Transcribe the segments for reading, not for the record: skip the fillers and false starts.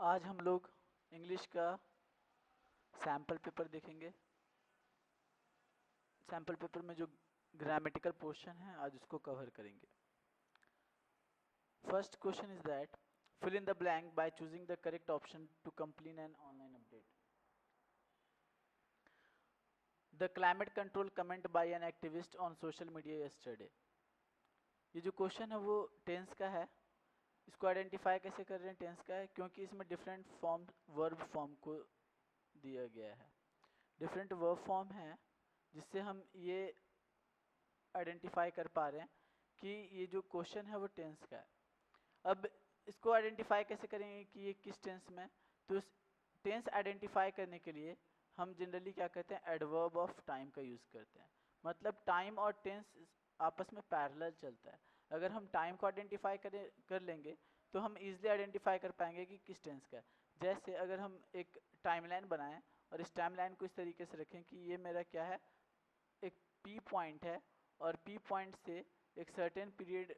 आज हम लोग इंग्लिश का सैम्पल पेपर देखेंगे। सैम्पल पेपर में जो ग्रामेटिकल पोर्शन है आज उसको कवर करेंगे। First question is that fill in the blank by choosing the correct option to complete an online update. The climate control comment by an activist on social media yesterday. ये जो question है वो tense का है। इसको identify कैसे कर रहे हैं टेंस का है, क्योंकि इसमें डिफरेंट फॉर्म वर्ब फॉर्म को दिया गया है। डिफरेंट वर्ब फॉर्म है जिससे हम ये आइडेंटिफाई कर पा रहे हैं कि ये जो क्वेश्चन है वो टेंस का है। अब इसको आइडेंटिफाई कैसे करेंगे कि ये किस टेंस में, तो इस टेंस आइडेंटिफाई करने के लिए हम जनरली क्या करते हैं, एडवर्ब ऑफ टाइम का यूज़ करते हैं। मतलब टाइम और टेंस आपस में पैरेलल चलता है। अगर हम टाइम को आइडेंटिफाई कर लेंगे तो हम इजीली आइडेंटिफाई कर पाएंगे कि किस टेंस का है। जैसे अगर हम एक टाइमलाइन बनाएं और इस टाइमलाइन को इस तरीके से रखें कि ये मेरा क्या है, एक पी पॉइंट है और पी पॉइंट से एक सर्टेन पीरियड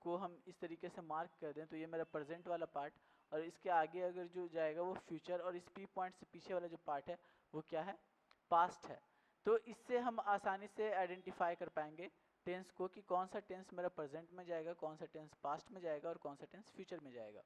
को हम इस तरीके से मार्क कर दें तो ये मेरा प्रेजेंट वाला पार्ट, और इसके आगे अगर जो जाएगा वो फ्यूचर, और इस पी पॉइंट से पीछे वाला जो पार्ट है वो क्या है, पास्ट है। तो इससे हम आसानी से आइडेंटिफाई कर पाएंगे टेंस को कि कौन सा टेंस मेरा प्रेजेंट में जाएगा, कौन सा टेंस पास्ट में जाएगा और कौन सा टेंस फ्यूचर में जाएगा।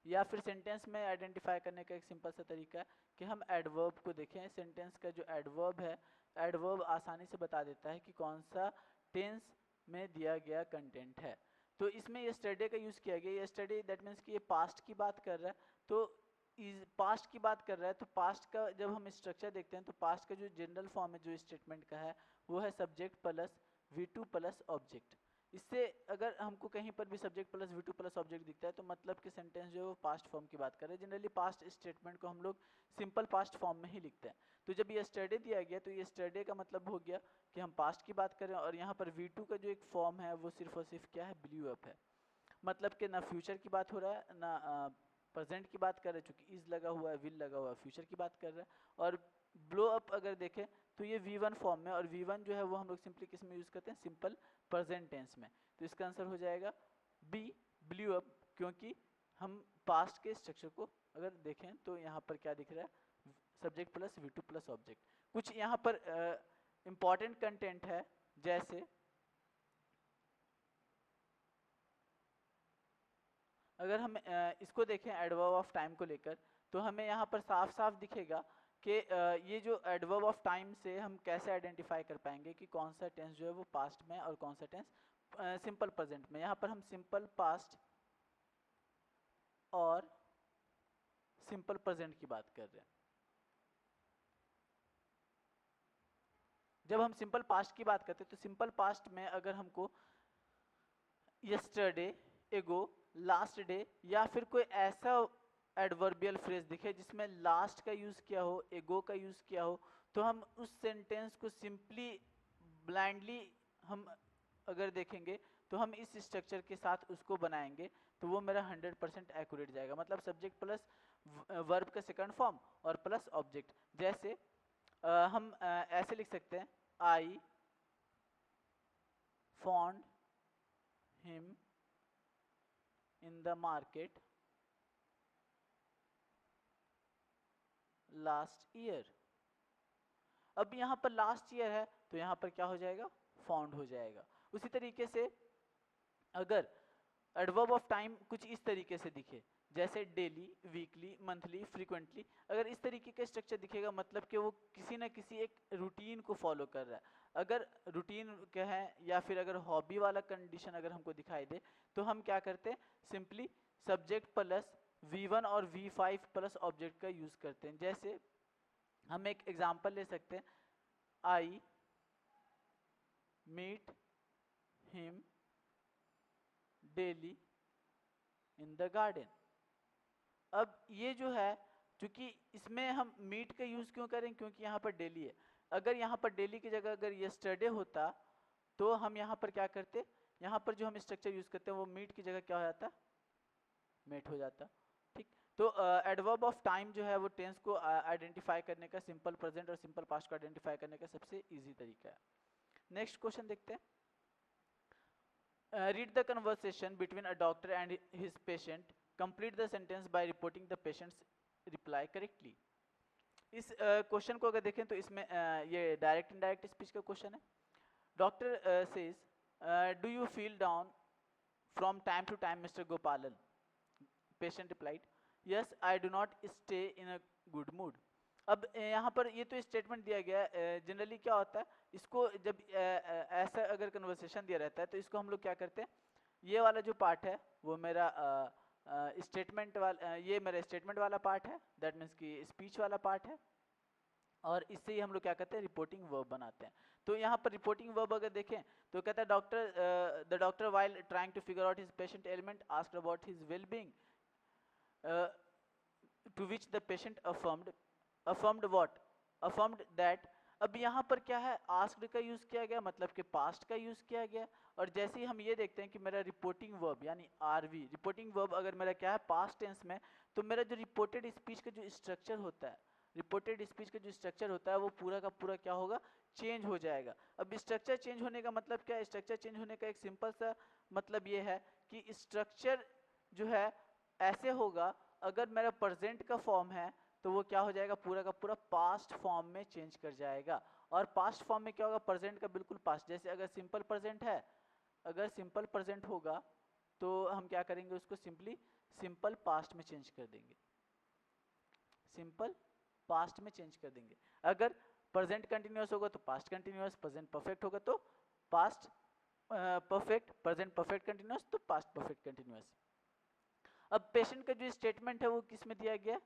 या फिर सेंटेंस में आइडेंटिफाई करने का एक सिंपल सा तरीका है कि हम एडवर्ब को देखें। सेंटेंस का जो एडवर्ब है, एडवर्ब आसानी से बता देता है कि कौन सा टेंस में दिया गया कंटेंट है। तो इसमें यस्टरडे का यूज़ किया गया। यस्टरडे दैट मीन्स कि ये पास्ट की बात कर रहा है, तो इज पास्ट की बात कर रहा है तो पास्ट का जब हम स्ट्रक्चर देखते हैं तो पास्ट का जो जनरल फॉर्म है जो स्टेटमेंट का है वो है subject plus V2 plus object. इससे अगर हमको कहीं पर भी subject plus V2 plus object दिखता है तो मतलब कि सेंटेंस जो है वो पास्ट फॉर्म की बात कर रहे हैं। जनरली पास्ट स्टेटमेंट को हम लोग सिंपल पास्ट फॉर्म में ही लिखते हैं। तो जब यस्टरडे दिया गया तो यस्टरडे का मतलब हो गया कि हम पास्ट की बात कर रहे हैं, और यहाँ पर V2 का जो एक फॉर्म है वो सिर्फ और सिर्फ क्या है, ब्लू अप है। मतलब कि ना फ्यूचर की बात हो रहा है ना प्रेजेंट की बात कर रहे हैं, चूंकि इज लगा हुआ है, विल लगा हुआ है, फ्यूचर की बात कर रहा है। और ब्लो अप अगर देखें तो ये V1 फॉर्म में, और V1 जो है वो हम लोग सिंपली किस में यूज़ करते हैं, सिंपल प्रेजेंट टेंस में। तो इसका आंसर हो जाएगा बी, ब्लू अप, क्योंकि हम पास्ट के स्ट्रक्चर को अगर देखें तो यहाँ पर क्या दिख रहा है, subject plus V2 plus object. कुछ यहाँ पर इंपॉर्टेंट कंटेंट है, जैसे अगर हम इसको देखें एडवर्ब ऑफ टाइम को लेकर, तो हमें यहाँ पर साफ साफ दिखेगा कि ये जो एडवर्ब ऑफ टाइम से हम कैसे आइडेंटिफाई कर पाएंगे कि कौन सा टेंस जो है वो पास्ट में और कौन सा टेंस सिंपल प्रेजेंट में। यहाँ पर हम सिंपल पास्ट और सिंपल प्रेजेंट की बात कर रहे हैं। जब हम सिंपल पास्ट की बात करते हैं तो सिंपल पास्ट में अगर हमको यस्टरडे, एगो, लास्ट डे या फिर कोई ऐसा एडवर्बियल फ्रेज दिखे जिसमें लास्ट का यूज़ किया हो, एगो का यूज़ किया हो, तो हम उस सेंटेंस को सिंपली ब्लाइंडली हम अगर देखेंगे तो हम इस स्ट्रक्चर के साथ उसको बनाएंगे तो वो मेरा 100% एक्यूरेट जाएगा। मतलब सब्जेक्ट प्लस वर्ब का सेकंड फॉर्म और प्लस ऑब्जेक्ट। जैसे हम ऐसे लिख सकते हैं, I found him in the market last year। अब यहाँ पर लास्ट ईयर है तो यहाँ पर क्या हो जाएगा, फाउंड हो जाएगा। उसी तरीके से अगर एडवर्ब ऑफ टाइम कुछ इस तरीके से दिखे, जैसे डेली, वीकली, मंथली, फ्रीक्वेंटली, अगर इस तरीके का स्ट्रक्चर दिखेगा मतलब कि वो किसी ना किसी एक रूटीन को फॉलो कर रहा है। अगर रूटीन क्या है या फिर अगर हॉबी वाला कंडीशन अगर हमको दिखाई दे तो हम क्या करते हैं, सिंपली सब्जेक्ट प्लस V1 और V5 प्लस ऑब्जेक्ट का यूज करते हैं। जैसे हम एक एग्जांपल ले सकते हैं, I meet him daily in the garden. अब ये जो है, क्योंकि इसमें हम मीट का यूज क्यों करें, क्योंकि यहाँ पर डेली है। अगर यहाँ पर डेली की जगह अगर यस्टरडे होता तो हम यहाँ पर क्या करते, यहाँ पर जो हम स्ट्रक्चर यूज करते हैं वो मीट की जगह क्या हो जाता, मेट हो जाता। ठीक, तो एडवर्ब ऑफ टाइम जो है वो टेंस को आइडेंटिफाई करने का, सिंपल प्रेजेंट और सिंपल पास्ट को आइडेंटिफाई करने का सबसे इजी तरीका है। नेक्स्ट क्वेश्चन देखते हैं। Read the conversation between a doctor and his patient complete the sentence by reporting the patient's reply correctly. इस क्वेश्चन को अगर देखें तो इसमें ये डायरेक्ट इनडायरेक्ट स्पीच का क्वेश्चन है। Doctor says do you feel down from time to time mister Gopalan? Patient replied yes I do not stay in a good mood. अब यहाँ पर ये तो स्टेटमेंट दिया गया है। जनरली क्या होता है, इसको जब ऐसा अगर कन्वर्सेशन दिया रहता है तो इसको हम लोग क्या करते हैं, ये वाला जो पार्ट है वो मेरा स्टेटमेंट वाला, ये मेरा स्टेटमेंट वाला पार्ट है, दैट मीन्स कि स्पीच वाला पार्ट है, और इससे ही हम लोग क्या करते हैं, रिपोर्टिंग वर्ब बनाते हैं। तो यहाँ पर रिपोर्टिंग वर्ब अगर देखें तो कहता है the doctor while trying to figure out his patient element asked about his well being, to which the patient affirmed what, affirmed that. अब यहाँ पर क्या है, आस्क्ड का यूज किया गया, मतलब कि पास्ट का यूज किया गया। और जैसे ही हम ये देखते हैं कि मेरा रिपोर्टिंग वर्ब यानी आरवी, रिपोर्टिंग वर्ब अगर मेरा क्या है पास्ट टेंस में, तो मेरा जो रिपोर्टेड स्पीच का जो स्ट्रक्चर होता है, रिपोर्टेड स्पीच का जो स्ट्रक्चर होता है वो पूरा का पूरा क्या होगा, चेंज हो जाएगा। अब स्ट्रक्चर चेंज होने का मतलब क्या है, स्ट्रक्चर चेंज होने का एक सिंपल सा मतलब ये है कि स्ट्रक्चर जो है ऐसे होगा, अगर मेरा प्रेजेंट का फॉर्म है तो वो क्या हो जाएगा, पूरा का पूरा पास्ट फॉर्म में चेंज कर जाएगा। और पास्ट फॉर्म में क्या होगा, प्रेजेंट का बिल्कुल पास्ट। जैसे अगर सिंपल प्रेजेंट है, अगर सिंपल प्रेजेंट होगा तो हम क्या करेंगे, उसको सिंपली सिंपल पास्ट में चेंज कर देंगे, सिंपल पास्ट में चेंज कर देंगे। अगर प्रेजेंट कंटिन्यूअस होगा तो पास्ट कंटिन्यूअस, प्रेजेंट परफेक्ट होगा तो past perfect, present perfect continuous तो पास्ट परफेक्ट कंटिन्यूअस। अब पेशेंट का जो स्टेटमेंट है वो किस में दिया गया,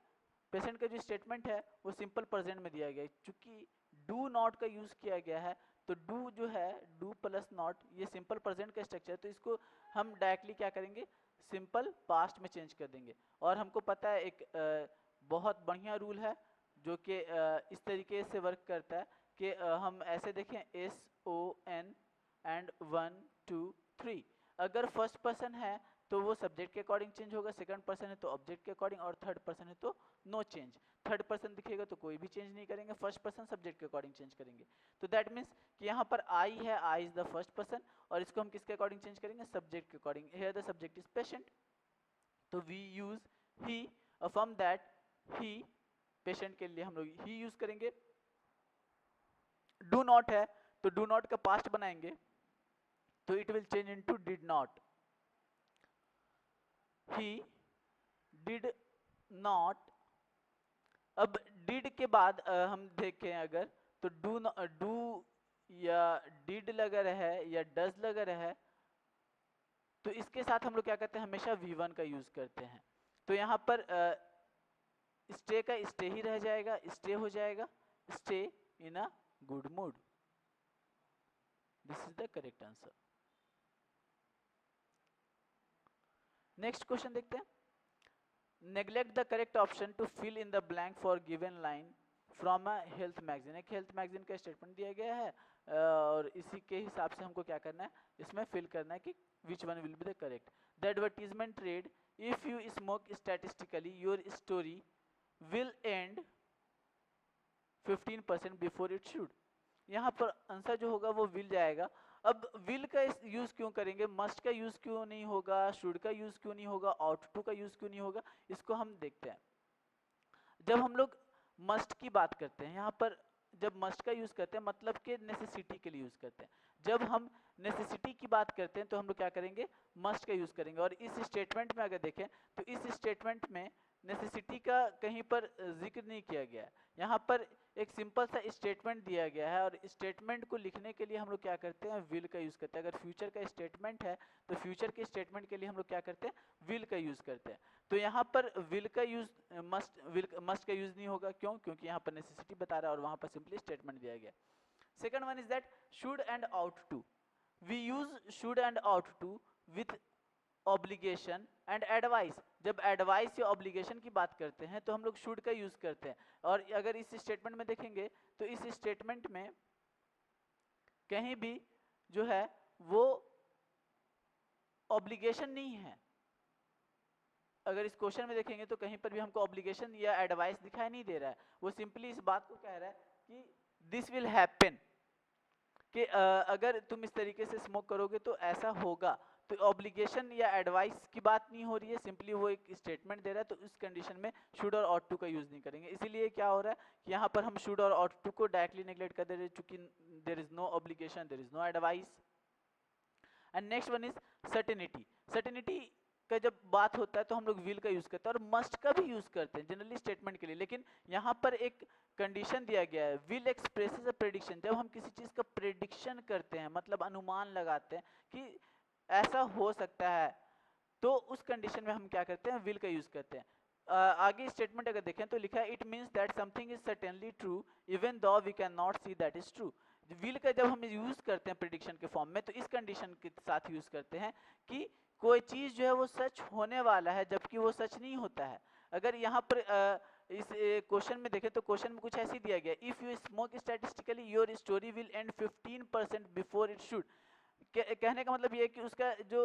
पेशेंट का जो स्टेटमेंट है वो सिंपल प्रेजेंट में दिया गया है। चूंकि डू नॉट का यूज किया गया है तो डू जो है, डू प्लस नॉट, ये सिंपल प्रेजेंट का स्ट्रक्चर है, तो इसको हम डायरेक्टली क्या करेंगे, सिंपल पास्ट में चेंज कर देंगे। और हमको पता है एक बहुत बढ़िया रूल है जो कि इस तरीके से वर्क करता है कि हम ऐसे देखें SON एंड 1 2 3, अगर फर्स्ट पर्सन है तो वो सब्जेक्ट के अकॉर्डिंग चेंज होगा, सेकंड पर्सन है तो ऑब्जेक्ट के अकॉर्डिंग, और थर्ड पर्सन है तो नो चेंज। थर्ड पर्सन दिखेगा तो कोई भी चेंज नहीं करेंगे, फर्स्ट पर्सन सब्जेक्ट के अकॉर्डिंग चेंज करेंगे। तो दैट मीन्स कि यहाँ पर आई है, I is the first person, और इसको हम किसके अकॉर्डिंग चेंज करेंगे, सब्जेक्ट के according. Here the subject is patient, तो we use he, affirm that he, patient के लिए हम लोग ही यूज करेंगे। डू नॉट है तो डू नॉट का पास्ट बनाएंगे तो it will change into did not, he did not। अब did के बाद हम देखें अगर तो डू या did लगा रहा है या does लगा रहा है, तो इसके साथ हम लोग क्या करते हैं, हमेशा V1 का यूज करते हैं। तो यहाँ पर स्टे का स्टे ही रह जाएगा, स्टे हो जाएगा, stay in a good mood. This is the correct answer. Next question देखते हैं, neglect the correct option to fill in the blank for given line from a health magazine. एक health magazine का statement दिया गया है और इसी के हिसाब से हमको क्या करना है, इसमें फिल करना है कि which one will be the correct. The advertisement red if you smoke statistically your story will and 15% before it should. यहाँ पर आंसर जो होगा वो विल जाएगा। अब विल का यूज क्यों करेंगे, मस्ट का यूज क्यों नहीं होगा, शुड का यूज क्यों नहीं होगा, ऑट टू का यूज क्यों नहीं होगा, इसको हम देखते हैं। जब हम लोग मस्ट की बात करते हैं, यहाँ पर जब मस्ट का यूज करते हैं मतलब कि नेसेसिटी के लिए यूज करते हैं। जब हम नेसेसिटी की बात करते हैं तो हम लोग क्या करेंगे, मस्ट का यूज करेंगे। और इस स्टेटमेंट में अगर देखें तो इस स्टेटमेंट में नेसेसिटी का कहीं पर जिक्र नहीं किया गया है। यहाँ पर एक सिंपल सा स्टेटमेंट दिया गया है और स्टेटमेंट को लिखने के लिए हम लोग क्या करते हैं, विल का यूज करते हैं। अगर फ्यूचर का स्टेटमेंट है तो फ्यूचर के स्टेटमेंट के लिए हम लोग क्या करते हैं, विल का यूज करते हैं। तो यहाँ पर विल का यूज मस्ट का यूज नहीं होगा, क्यों, क्योंकि यहाँ पर नेसेसिटी बता रहा है और वहां पर सिंपली स्टेटमेंट दिया गया। Second one is that should and ought to. We use should and ought to with obligation and advice. जब एडवाइस या ऑब्लिगेशन की बात करते हैं तो हम लोग शुड का यूज करते हैं। और अगर इस स्टेटमेंट में देखेंगे तो इस स्टेटमेंट में कहीं भी जो है वो ऑब्लिगेशन नहीं है। अगर इस क्वेश्चन में देखेंगे तो कहीं पर भी हमको ऑब्लिगेशन या एडवाइस दिखाई नहीं दे रहा है, वो सिंपली इस बात को कह रहा है कि दिस विल हैपन, कि अगर तुम इस तरीके से स्मोक करोगे तो ऐसा होगा। तो ऑब्लिगेशन या एडवाइस की बात नहीं हो रही है, सिंपली वो एक स्टेटमेंट दे रहा है, तो इस कंडीशन में शुड और ऑट टू का यूज नहीं करेंगे। इसीलिए क्या हो रहा है कि यहाँ पर हम शुड और ऑट टू को डायरेक्टली नेग्लेक्ट कर दे रहे हैं, चूंकि there is no obligation, there is no advice. And next one is certainty. Certainty का जब बात होता है तो हम लोग विल का यूज करते हैं और मस्ट का भी यूज करते हैं जनरली स्टेटमेंट के लिए, लेकिन यहाँ पर एक कंडीशन दिया गया है, विल एक्सप्रेसेस अ प्रेडिक्शन। जब हम किसी चीज का प्रेडिक्शन करते हैं, मतलब अनुमान लगाते हैं कि ऐसा हो सकता है, तो उस कंडीशन में हम क्या करते हैं, विल का यूज करते हैं। आगे स्टेटमेंट अगर देखें तो लिखा है it means that something is certainly true even though we can not see that is true. Will का जब हम यूज करते हैं प्रेडिक्शन के फॉर्म में, तो इस कंडीशन के साथ यूज करते हैं कि कोई चीज जो है वो सच होने वाला है जबकि वो सच नहीं होता है। अगर यहाँ पर इस क्वेश्चन में देखें तो क्वेश्चन में कुछ ऐसे दिया गया, if you smoke statistically your story will and 15% before it should. कहने का मतलब ये है कि उसका जो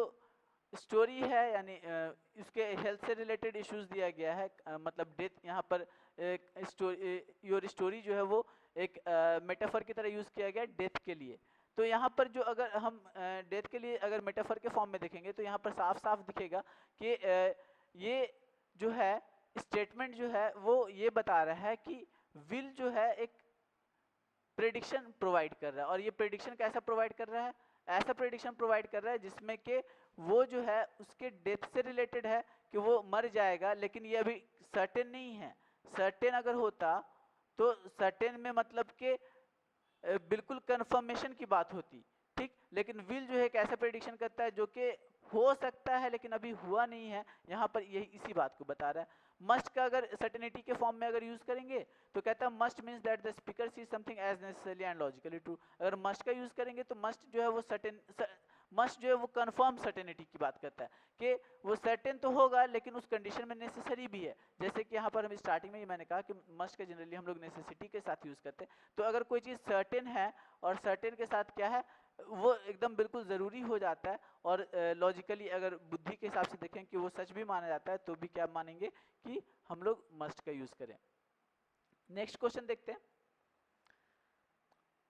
स्टोरी है, यानी उसके हेल्थ से रिलेटेड इश्यूज दिया गया है, मतलब डेथ, यहाँ पर योर स्टोरी जो है वो एक मेटाफर की तरह यूज किया गया डेथ के लिए। तो यहाँ पर जो अगर हम डेथ के लिए अगर मेटाफर के फॉर्म में देखेंगे तो यहाँ पर साफ साफ दिखेगा कि ये जो है स्टेटमेंट जो है वो ये बता रहा है कि विल जो है एक प्रेडिक्शन प्रोवाइड कर रहा है, और ये प्रेडिक्शन कैसा प्रोवाइड कर रहा है, ऐसा प्रेडिक्शन प्रोवाइड कर रहा है जिसमें कि वो जो है उसके डेथ से रिलेटेड है कि वो मर जाएगा, लेकिन ये अभी सर्टेन नहीं है। सर्टेन अगर होता तो सर्टेन में मतलब कि बिल्कुल कंफर्मेशन की बात होती, ठीक, लेकिन विल जो है एक ऐसा प्रेडिक्शन करता है जो कि हो सकता है लेकिन अभी हुआ नहीं है। यहाँ पर यही इसी बात को बता रहा है। मस्ट का अगर सर्टेनिटी के फॉर्म में अगर यूज करेंगे तो कहता है must means that the speaker sees something as necessarily and logically true. अगर मस्ट का यूज करेंगे तो मस्ट जो है वो मस्ट जो है वो कंफर्म सर्टेनिटी की बात करता है कि वो सर्टेन तो होगा लेकिन उस कंडीशन में नेसेसरी भी है। जैसे कि यहाँ पर हम स्टार्टिंग में ही मैंने कहा कि मस्ट का जनरली हम लोग नेसेसिटी के साथ यूज करते हैं। तो अगर कोई चीज सर्टेन है और सर्टेन के साथ क्या है, वो एकदम बिल्कुल ज़रूरी हो जाता है, और लॉजिकली अगर बुद्धि के हिसाब से देखें कि वो सच भी माना जाता है, तो भी क्या मानेंगे कि हम लोग मस्ट का यूज करें। नेक्स्ट क्वेश्चन देखते हैं,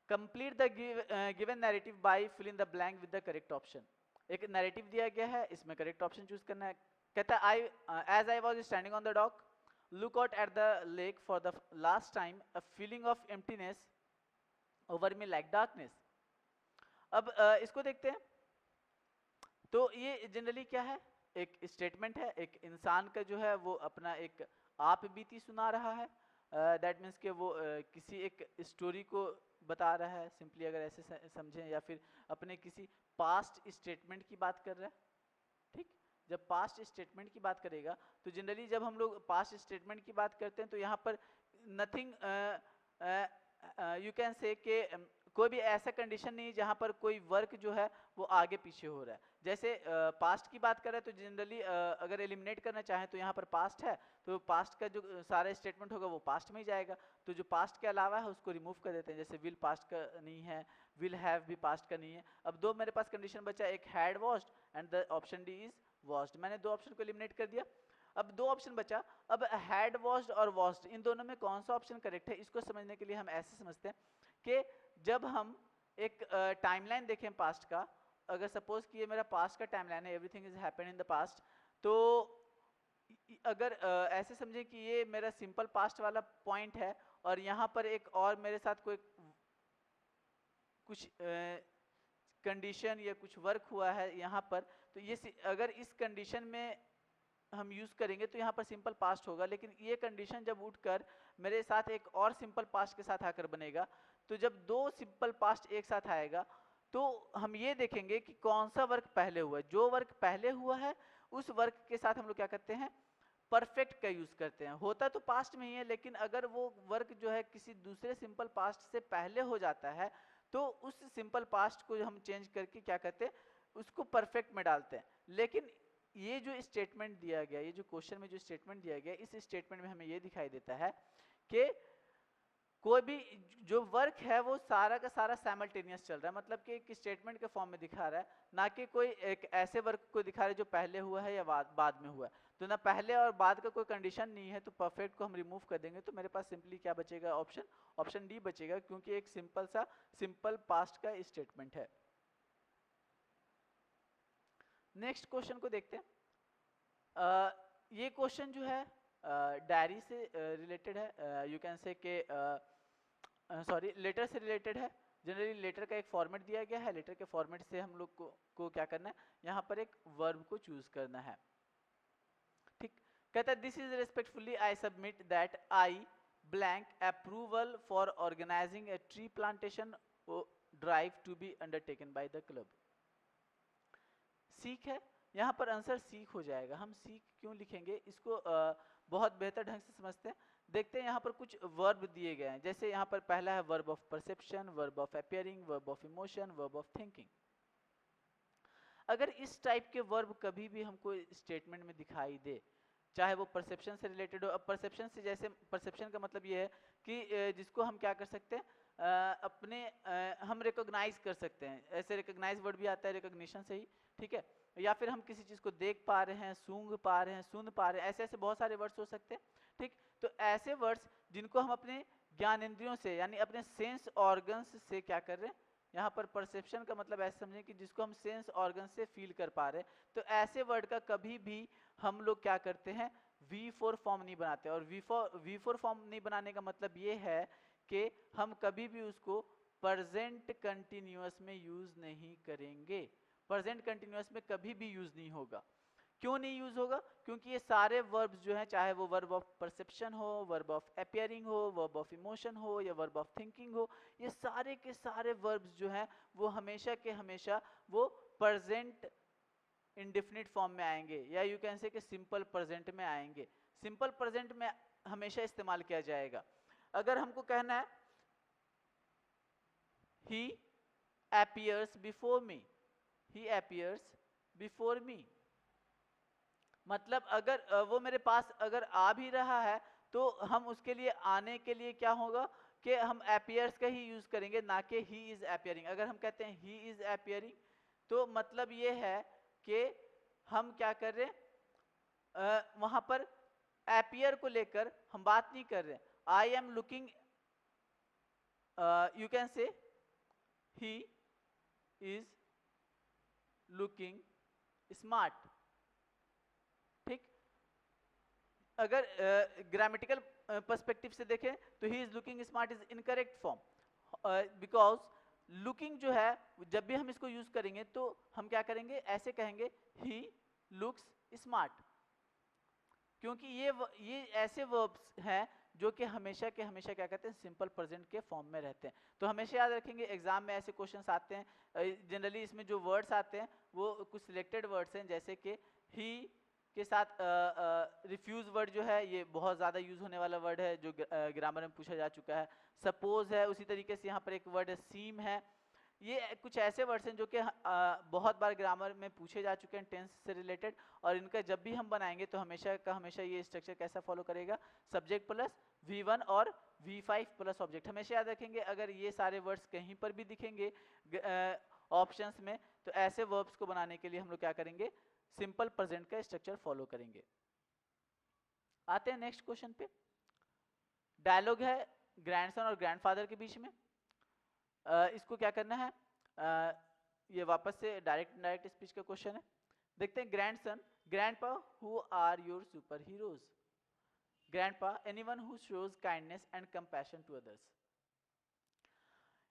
complete the given narrative by filling the blank with the correct option. एक नैरेटिव दिया गया है, इसमें करेक्ट ऑप्शन चूज करना है। कहता है as I was standing on the dock look out at the lake for the last time a feeling of emptiness over me like darkness. अब इसको देखते हैं, तो ये जनरली क्या है, एक स्टेटमेंट है, एक इंसान का जो है वो अपना एक आप बीती सुना रहा है। दैट मीन्स कि वो किसी एक स्टोरी को बता रहा है, सिंपली अगर ऐसे समझें, या फिर अपने किसी पास्ट स्टेटमेंट की बात कर रहा है, ठीक। जब पास्ट स्टेटमेंट की बात करेगा तो जनरली जब हम लोग पास्ट स्टेटमेंट की बात करते हैं तो यहाँ पर नथिंग यू कैन से कि कोई भी ऐसा कंडीशन नहीं जहाँ पर कोई वर्क जो है वो आगे पीछे हो रहा है। जैसे पास्ट की बात करें तो जनरली अगर एलिमिनेट करना चाहें तो यहाँ पर पास्ट है, तो पास्ट का जो सारा स्टेटमेंट होगा वो पास्ट में ही जाएगा, तो जो पास्ट के अलावा है उसको रिमूव कर देते हैं। जैसे विल पास्ट का नहीं है, विल हैव भी पास्ट का नहीं है। अब दो मेरे पास कंडीशन बचा, एक had washed and the option D is washed. मैंने दो ऑप्शन को एलिमिनेट कर दिया, अब दो ऑप्शन बचा। अब हैड वॉश्ड और वॉश्ड, इन दोनों में कौन सा ऑप्शन करेक्ट है, इसको समझने के लिए हम ऐसे समझते हैं कि जब हम एक टाइमलाइन देखें पास्ट का, अगर सपोज कि ये मेरा पास्ट का टाइमलाइन है, everything is happened in the past, तो अगर ऐसे समझें कि ये मेरा सिंपल पास्ट वाला पॉइंट है और यहाँ पर एक और मेरे साथ कोई कुछ कंडीशन या कुछ वर्क हुआ है यहाँ पर, तो ये अगर इस कंडीशन में हम यूज करेंगे तो यहाँ पर सिंपल पास्ट होगा, लेकिन ये कंडीशन जब उठकर मेरे साथ एक और सिंपल पास्ट के साथ आकर बनेगा, तो जब दो सिंपल पास्ट एक साथ आएगा तो हम ये देखेंगे कि कौन सा वर्क पहले हुआ है। जो वर्क पहले हुआ है उस वर्क के साथ हम लोग क्या करते हैं, परफेक्ट का यूज करते हैं। होता तो पास्ट में ही है, लेकिन अगर वो वर्क जो है किसी दूसरे सिंपल पास्ट से पहले हो जाता है तो उस सिंपल पास्ट को हम चेंज करके क्या करते हैं, उसको परफेक्ट में डालते हैं। लेकिन ये जो स्टेटमेंट दिया गया, ये जो क्वेश्चन में जो स्टेटमेंट दिया गया, इस स्टेटमेंट में हमें ये दिखाई देता है कि कोई भी जो वर्क है वो सारा का सारा साइमल्टेनियस चल रहा है, मतलब कि एक स्टेटमेंट के फॉर्म में दिखा रहा है, ना कि कोई एक ऐसे वर्क को दिखा रहा है जो पहले हुआ है या बाद में हुआ है। तो ना पहले और बाद का कोई कंडीशन नहीं है, तो परफेक्ट को हम रिमूव कर देंगे, तो मेरे पास सिंपली क्या बचेगा, ऑप्शन डी बचेगा, क्योंकि एक सिंपल पास्ट का स्टेटमेंट है। नेक्स्ट क्वेश्चन को देखते हैं। ये क्वेश्चन जो है डायरी से रिलेटेड है, यू कैन से के सॉरी लेटर से रिलेटेड है। जनरली लेटर का एक फॉर्मेट दिया गया है, लेटर के फॉर्मेट से हम लोग को क्या करना है, यहाँ पर एक वर्ब को चूज करना है। ठीक, कहता है this is respectfully I submit that I blank approval for organizing a tree plantation drive to be undertaken by the club. सीख है, यहाँ पर आंसर सीख हो जाएगा। हम सीख क्यों लिखेंगे इसको बहुत बेहतर ढंग से समझते हैं। देखते हैं यहाँ पर कुछ वर्ब दिए गए हैं, जैसे यहाँ पर पहला है verb of perception, verb of appearing, verb of emotion, verb of thinking. अगर इस टाइप के वर्ब कभी भी हमको स्टेटमेंट में दिखाई दे, चाहे वो परसेप्शन से रिलेटेड हो। अब परसेप्शन से, जैसे परसेप्शन का मतलब ये है कि जिसको हम क्या कर सकते हैं, अपने हम रिकॉग्नाइज कर सकते हैं। ऐसे रिकॉग्नाइज वर्ड भी आता है रिकॉग्निशन से ही, ठीक है। या फिर हम किसी चीज को देख पा रहे हैं, सूंघ पा रहे हैं, सुन पा रहे हैं, ऐसे ऐसे बहुत सारे वर्ड्स हो सकते हैं। ठीक, तो ऐसे वर्ड्स जिनको हम अपने ज्ञानेंद्रियों से यानी अपने सेंस ऑर्गन्स से क्या कर रहे हैं, यहाँ पर परसेप्शन का मतलब ऐसे समझें कि जिसको हम सेंस ऑर्गन से फील कर पा रहे हैं। तो ऐसे वर्ड का कभी भी हम लोग क्या करते हैं, V4 फॉर्म नहीं बनाते। और V4 फॉर्म नहीं बनाने का मतलब ये है कि हम कभी भी उसको प्रेजेंट कंटिन्यूअस में यूज नहीं करेंगे। प्रेजेंट कंटिन्यूअस में कभी भी यूज नहीं होगा। क्यों नहीं यूज होगा? क्योंकि ये सारे वर्ब्स जो हैं, चाहे वो वर्ब ऑफ परसेप्शन हो, वर्ब ऑफ अपियरिंग हो, वर्ब ऑफ इमोशन हो या वर्ब ऑफ थिंकिंग हो, ये सारे के सारे वर्ब्स जो हैं वो हमेशा के हमेशा वो प्रेजेंट इंडेफिनिट फॉर्म में आएंगे, या यू कैन से कि सिंपल प्रेजेंट में आएंगे। सिंपल प्रेजेंट में हमेशा इस्तेमाल किया जाएगा। अगर हमको कहना है he appears before me, he appears before me, मतलब अगर वो मेरे पास अगर आ भी रहा है तो हम उसके लिए आने के लिए क्या होगा कि हम appears का ही यूज करेंगे, ना कि he is appearing। अगर हम कहते हैं he is appearing तो मतलब ये है कि हम क्या कर रहे हैं, वहां पर appear को लेकर हम बात नहीं कर रहे। I am looking, you can say he is looking smart। ठीक, अगर ग्रामेटिकल पर्सपेक्टिव से देखें तो he is looking smart is incorrect form, because looking जो है जब भी हम इसको यूज करेंगे तो हम क्या करेंगे, ऐसे कहेंगे ही लुक्स स्मार्ट, क्योंकि ये ऐसे वर्ब्स हैं जो कि हमेशा के हमेशा क्या कहते हैं, सिंपल प्रेजेंट के फॉर्म में रहते हैं। तो हमेशा याद रखेंगे, एग्जाम में ऐसे क्वेश्चंस आते हैं। जनरली इसमें जो वर्ड्स आते हैं वो कुछ सिलेक्टेड वर्ड्स हैं, जैसे कि ही के साथ रिफ्यूज वर्ड जो है ये बहुत ज़्यादा यूज होने वाला वर्ड है, जो ग्रामर में पूछा जा चुका है। सपोज है, उसी तरीके से यहाँ पर एक वर्ड है सीम है। ये कुछ ऐसे वर्ड्स हैं जो कि बहुत बार ग्रामर में पूछे जा चुके हैं टेंस से रिलेटेड, और इनका जब भी हम बनाएंगे तो हमेशा का हमेशा ये स्ट्रक्चर कैसा फॉलो करेगा, सब्जेक्ट प्लस V1 और V5 प्लस ऑब्जेक्ट। हमेशा याद रखेंगे, अगर ये सारे वर्ड्स कहीं पर भी दिखेंगे ऑप्शंस में तो ऐसे वर्ब्स को बनाने के लिए हम लोग क्या करेंगे, सिंपल प्रेजेंट का स्ट्रक्चर फॉलो करेंगे। आते हैं नेक्स्ट क्वेश्चन पे। डायलॉग है ग्रैंडसन और ग्रैंडफादर के बीच में। इसको क्या करना है, ये वापस से डायरेक्ट स्पीच का क्वेश्चन है। देखते हैं, grandson, grandpa who are your super heroes? Grandpa, anyone who shows kindness and compassion to others.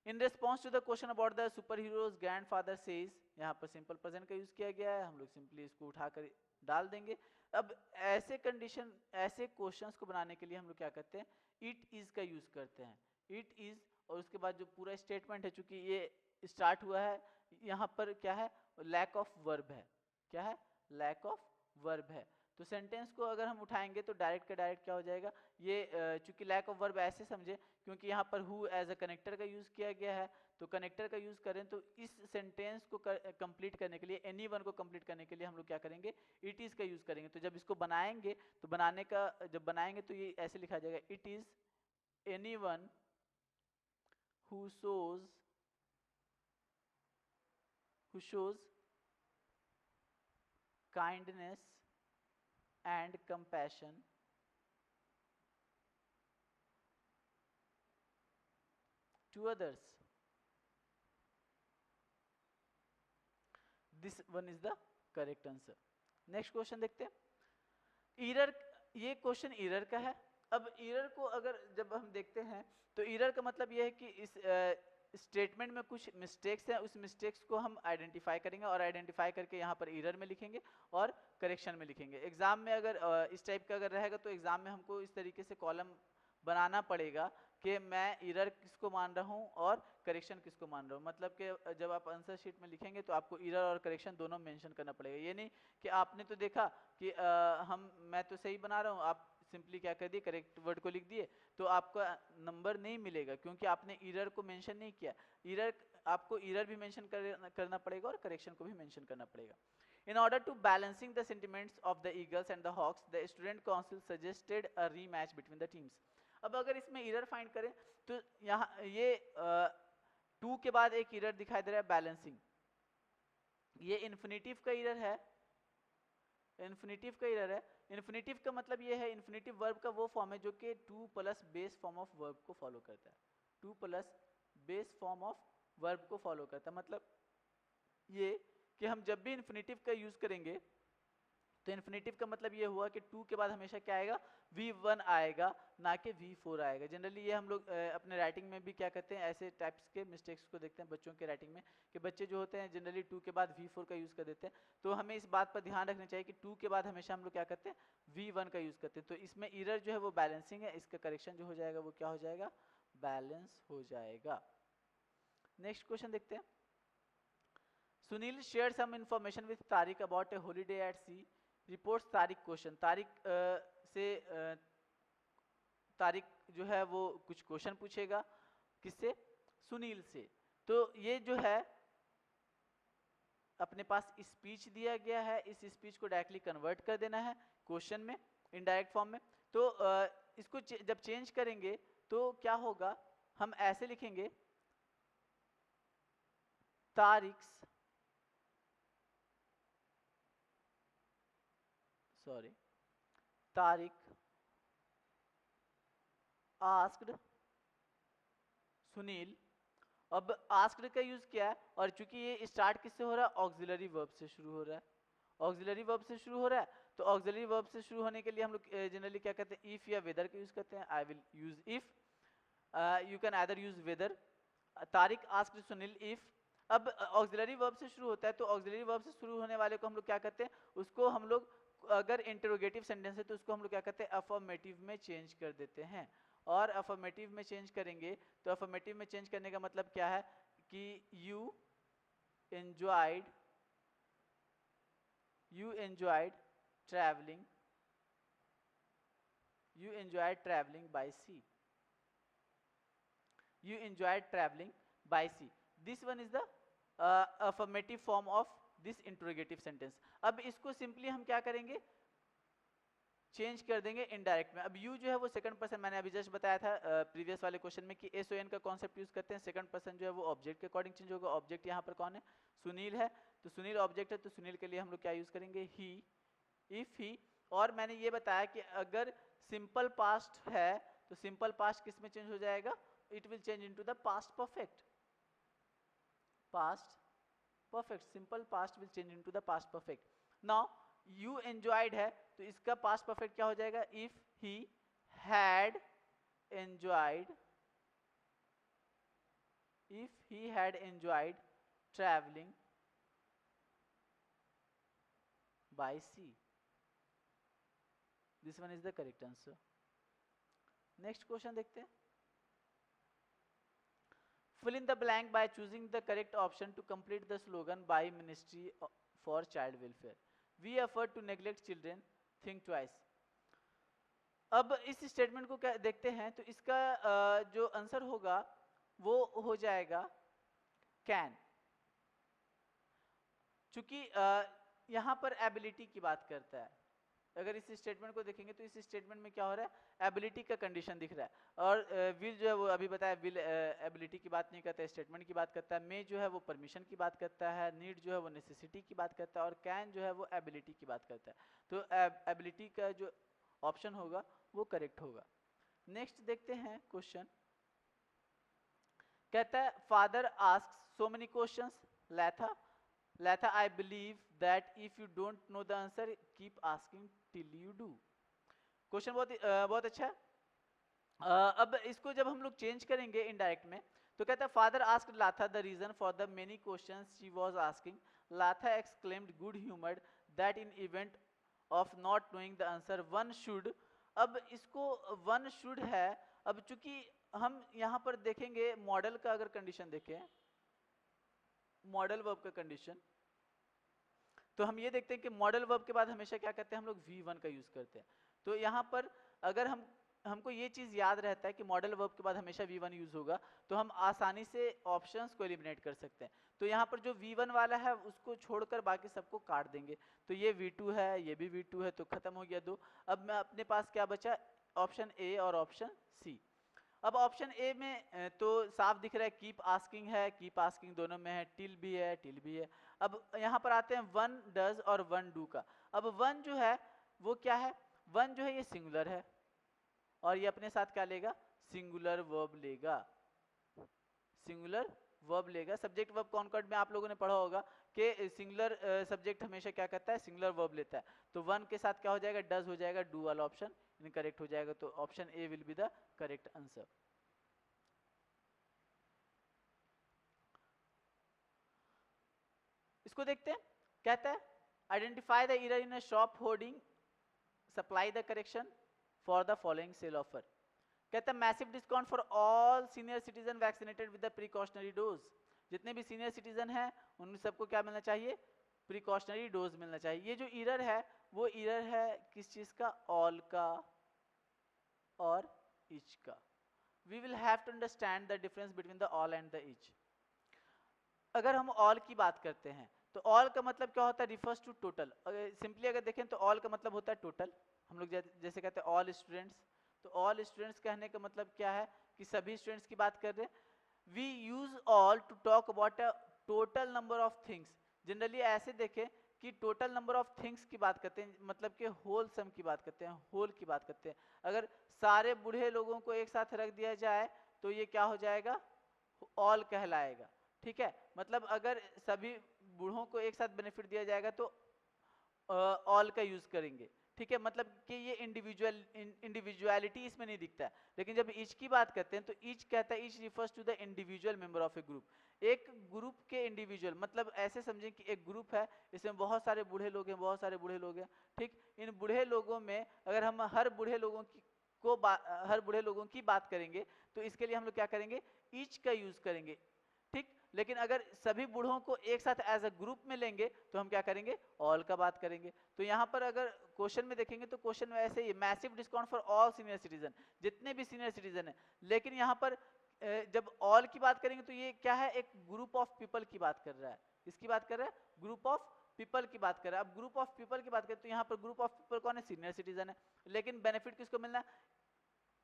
In response to the question about the super heroes, grandfather says, यहाँ पर सिंपल प्रेजेंट का use किया गया है, हम लोग सिंपली इसको उठाकर डाल देंगे। अब ऐसे कंडीशन, ऐसे क्वेश्चंस को बनाने के लिए हम लोग क्या करते हैं, इट इज का यूज करते हैं। इट इज, और उसके बाद जो पूरा स्टेटमेंट है, चूंकि ये स्टार्ट हुआ है, यहाँ पर क्या है, लैक ऑफ वर्ब है। क्या है, लैक ऑफ वर्ब है। तो सेंटेंस को अगर हम उठाएंगे तो डायरेक्ट का डायरेक्ट क्या हो जाएगा, ये चूंकि लैक ऑफ वर्ब ऐसे समझे क्योंकि यहाँ पर हु एज अ कनेक्टर का यूज किया गया है, तो कनेक्टर का यूज करें तो इस सेंटेंस को कंप्लीट करने के लिए, एनीवन को कंप्लीट करने के लिए हम लोग क्या करेंगे, इट इज का यूज करेंगे। तो जब इसको बनाएंगे तो जब बनाएंगे तो ये ऐसे लिखा जाएगा, it is anyone who shows kindness and compassion to others. This one is the correct answer. Next question देखते हैं। एरर, ये क्वेश्चन एरर का है। अब एरर को अगर जब हम देखते हैं तो एरर का मतलब ये है कि इस स्टेटमेंट में कुछ मिस्टेक्स हैं, उस मिस्टेक्स को हम आइडेंटिफाई करेंगे और आइडेंटिफाई करके यहाँ पर एरर में लिखेंगे और करेक्शन में लिखेंगे। एग्जाम में अगर इस टाइप का अगर रहेगा तो एग्जाम में हमको इस तरीके से कॉलम बनाना पड़ेगा कि मैं एरर किसको मान रहा हूँ और करेक्शन किसको मान रहा हूँ। मतलब कि जब आप आंसर शीट में लिखेंगे तो आपको एरर और करेक्शन दोनों मेंशन करना पड़ेगा। ये नहीं कि आपने तो देखा कि मैं तो सही बना रहा हूँ, आप सिंपली क्या कर दिए, करेक्ट वर्ड को लिख दिए, तो आपका नंबर नहीं मिलेगा क्योंकि आपने एरर को मेंशन नहीं किया। एरर, आपको एरर भी मेंशन करना पड़ेगा और करेक्शन को भी मेंशन करना पड़ेगा। In order to balancing the sentiments of the Eagles and the Hawks, the student council suggested a rematch between the teams. अब अगर इसमें एरर फाइंड करें तो यहाँ ये 2 के बाद एक एरर दिखाई दे रहा है, बैलेंसिंग। ये इन्फिनिटिव का एरर है, इन्फिनिटिव का एरर है। इन्फिनिटिव का मतलब ये है, इन्फिनिटिव वर्ब का वो फॉर्म है जो कि 2 plus base form of verb को फॉलो करता है। 2 plus base form of verb को फॉलो करता है। मतलब ये कि हम जब भी इन्फिनिटिव का यूज करेंगे तो इन्फिनिटिव का मतलब ये हुआ कि 2 के बाद हमेशा क्या आएगा, V1 आएगा, ना कि V4 आएगा। जनरली ये हम लोग अपने राइटिंग में भी क्या करते हैं, ऐसे टाइप्स के मिस्टेक्स को देखते हैं बच्चों के राइटिंग में कि बच्चे जो होते हैं जनरली 2 के बाद V4 का यूज कर देते हैं। तो हमें इस बात पर ध्यान रखना चाहिए कि 2 के बाद हमेशा हम लोग क्या करते हैं, V1 का यूज करते हैं। तो इसमें एरर जो है वो बैलेंसिंग है, इसका करेक्शन जो हो जाएगा वो क्या हो जाएगा, बैलेंस हो जाएगा। नेक्स्ट क्वेश्चन देखते हैं। Sunil shared some information with Tariq about a holiday at sea. Reports Tariq question. Tariq जो है वो कुछ क्वेश्चन पूछेगा, किससे, सुनील से। तो ये जो है अपने पास स्पीच दिया गया है, इस स्पीच को डायरेक्टली कन्वर्ट कर देना है क्वेश्चन में, इनडायरेक्ट फॉर्म में। तो इसको जब चेंज करेंगे तो क्या होगा, हम ऐसे लिखेंगे, तारिक आस्क्ड सुनील। अब आस्क्ड का यूज किया है और चूंकि ये स्टार्ट किससे हो रहा है, ऑक्सिलरी वर्ब से शुरू हो रहा है। ऑक्सिलरी वर्ब से शुरू हो रहा है तो ऑक्सिलरी वर्ब से शुरू होने के लिए हम लोग जनरली क्या कहते हैं, इफ या वेदर का यूज करते हैं। I will use if, you can either use whether. Tariq asked Sunil if. अब ऑक्सिलरी वर्ब से शुरू होता है तो ऑक्सिलरी वर्ब से शुरू होने वाले को हम लोग क्या करते हैं, उसको हम लोग अगर इंटरोगेटिव सेंटेंस है तो उसको हम लोग क्या करते हैं, अफर्मेटिव में चेंज कर देते हैं। और अफर्मेटिव में चेंज करेंगे तो अफर्मेटिव में चेंज करने का मतलब क्या है कि you enjoyed travelling by sea. You enjoyed traveling by sea. This one is the affirmative form of this interrogative sentence. अब इसको सिंपली हम क्या करेंगे, चेंज कर देंगे इनडायरेक्ट में। अब यू जो है वो सेकंड पर्सन, मैंने अभी जस्ट बताया था प्रीवियस वाले क्वेश्चन में कि SON का कॉन्सेप्ट यूज करते हैं। सेकंड पर्सन जो है वो ऑब्जेक्ट के अकॉर्डिंग चेंज होगा। ऑब्जेक्ट यहाँ पर कौन है, सुनील है, तो सुनील ऑब्जेक्ट है तो सुनील के लिए हम लोग क्या यूज करेंगे, ही, इफ ही। और मैंने ये बताया कि अगर सिंपल पास्ट है तो सिंपल पास्ट किस में चेंज हो जाएगा, it will change into the past perfect. Simple past will change into the past perfect. Now you enjoyed है तो इसका past perfect क्या हो जाएगा, if he had enjoyed traveling by sea. This one is the correct answer. Next question देखते हैं। Fill in the blank by choosing the correct option to complete the slogan by Ministry for Child Welfare. We effort to neglect children, think twice. अब इस statement को देखते हैं तो इसका जो आंसर होगा वो हो जाएगा कैन। चूंकि यहाँ पर एबिलिटी की बात करता है, अगर इस स्टेटमेंट को देखेंगे तो इस स्टेटमेंट में क्या हो रहा है, एबिलिटी का कंडीशन दिख रहा है। और विल जो है वो अभी बताया, विल एबिलिटी की बात नहीं करता है, स्टेटमेंट की बात करता है। मे जो है वो परमिशन की बात करता है, नीड जो है वो नेसेसिटी की बात करता है, और कैन जो है वो एबिलिटी की बात करता है। तो एबिलिटी का जो ऑप्शन होगा वो करेक्ट होगा। नेक्स्ट देखते हैं क्वेश्चन, कहता है father asks so many questions, Latha Latha, I believe that if you don't know the answer, keep asking till you do. Question बहुत अच्छा है। अब इसको जब हम लोग चेंज करेंगे इनडायरेक्ट में, तो कहता है father asked Latha the reason for the many questions she was asking. Latha exclaimed good humoured that in event of not knowing the answer one should. अब इसको वन शुड है, अब चूंकि हम यहाँ पर देखेंगे मॉडल का अगर कंडीशन देखें, मॉडल वर्ब का कंडीशन, तो हम ये देखते हैं कि मॉडल वर्ब के बाद हमेशा क्या करते हैं हम लोग V1 का यूज करते हैं। तो यहाँ पर अगर हमको ये चीज याद रहता है कि मॉडल वर्ब के बाद हमेशा V1 यूज होगा, तो हम आसानी से ऑप्शंस को एलिमिनेट कर सकते हैं। तो यहाँ पर जो V1 वाला है उसको छोड़कर बाकी सबको काट देंगे, तो ये V2 है, ये भी V2 है, तो खत्म हो गया 2। अब मैं अपने पास क्या बचा, ऑप्शन ए और ऑप्शन सी। अब ऑप्शन ए में तो साफ दिख रहा है कीप आस्किंग है, कीप आस्किंग दोनों में है, टिल भी है, टिल भी है। अब यहाँ पर आते हैं वन डज और वन डू का। अब वन जो है वो क्या है, वन जो है ये सिंगुलर है और ये अपने साथ क्या लेगा, सिंगुलर वर्ब लेगा, सिंगुलर वर्ब लेगा। सब्जेक्ट वर्ब कॉन्कॉर्ड में आप लोगों ने पढ़ा होगा कि सिंगुलर सब्जेक्ट हमेशा क्या करता है, सिंगुलर वर्ब लेता है। तो वन के साथ क्या हो जाएगा, डज हो जाएगा, डू वाला ऑप्शन इनकरेक्ट हो जाएगा, तो option A will be the correct answer. इसको देखते हैं, कहता है identify the error in a shop hoarding, supply the correction for the following cell offer. कहता है massive discount for all senior citizen vaccinated with the precautionary dose. जितने भी senior citizen हैं उन सबको क्या मिलना चाहिए, प्रिकॉशनरी डोज मिलना चाहिए। ये जो एरर है वो एरर है किस चीज का, ऑल का और ईच का। We will have to understand the difference between the all and the each. अगर हम ऑल की बात करते हैं तो ऑल का मतलब क्या होता है, रिफर्स टू टोटल। सिंपली अगर देखें तो ऑल का मतलब होता है टोटल। हम लोग जैसे कहते हैं ऑल स्टूडेंट्स, तो ऑल स्टूडेंट्स कहने का मतलब क्या है कि सभी स्टूडेंट्स की बात कर रहे हैं। We use all to talk about a total number of things. Generally ऐसे देखें कि टोटल नंबर ऑफ थिंग्स की बात करते हैं, मतलब कि होल सम की बात करते हैं, होल की बात करते हैं। अगर सारे बूढ़े लोगों को एक साथ रख दिया जाए तो ये क्या हो जाएगा, ऑल कहलाएगा। ठीक है, मतलब अगर सभी बूढ़ों को एक साथ बेनिफिट दिया जाएगा तो ऑल का यूज करेंगे। ठीक है, मतलब कि ये इंडिविजुअलिटी इसमें नहीं दिखता है। लेकिन जब ईच की बात करते हैं तो ईच कहता है each refers to the individual member of a group. एक ग्रुप के इंडिविजुअल, मतलब ऐसे समझें कि एक ग्रुप है, इसमें बहुत सारे बूढ़े लोग हैं, बहुत सारे बूढ़े लोग हैं। ठीक, इन बूढ़े लोगों में अगर हम हर बूढ़े लोगों की बात करेंगे तो इसके लिए हम लोग क्या करेंगे, ईच का यूज करेंगे। ठीक, लेकिन अगर सभी बूढ़ों को एक साथ एज अ ग्रुप में लेंगे तो हम क्या करेंगे, ऑल का बात करेंगे। तो यहाँ पर अगर क्वेश्चन में देखेंगे तो क्वेश्चन में ऐसे ही massive discount for all senior citizen, जितने भी सीनियर सिटीजन है। लेकिन यहाँ पर जब ऑल की बात करेंगे तो ये क्या है, एक ग्रुप ऑफ पीपल की बात कर रहा है। इसकी बात कर रहा है, ग्रुप ऑफ पीपल की बात कर रहा है। अब ग्रुप ऑफ पीपल की बात करें तो यहाँ पर ग्रुप ऑफ पीपल कौन है, सीनियर सिटीजन है। लेकिन बेनिफिट किसको मिलना है,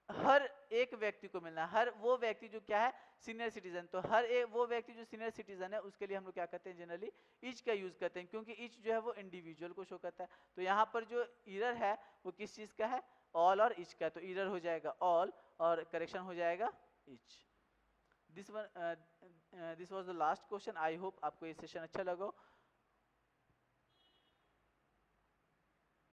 हर एक व्यक्ति को मिलना है, हर वो व्यक्ति जो क्या है, सीनियर सिटीजन। तो हर एक वो व्यक्ति जो सीनियर सिटीजन है उसके लिए हम लोग क्या करते हैं, जनरली ईच का यूज करते हैं, क्योंकि ईच जो है वो इंडिविजुअल को शो करता है। तो यहाँ पर जो एरर है वो किस चीज का है, ऑल और ईच का। तो एरर हो जाएगा ऑल और करेक्शन हो जाएगा each. This was the last question. I hope आपको ये सेशन अच्छा लगा।